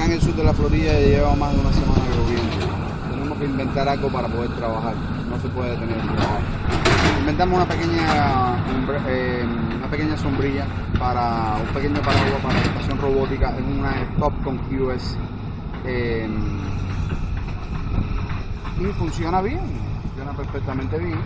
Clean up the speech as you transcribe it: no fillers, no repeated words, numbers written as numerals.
acá en el sur de la Florida ya lleva más de una semana lloviendo. Tenemos que inventar algo para poder trabajar, no se puede detener el trabajo. Inventamos una pequeña sombrilla para un pequeño paraguas para la estación robótica en una Topcon QS y funciona bien, funciona perfectamente bien.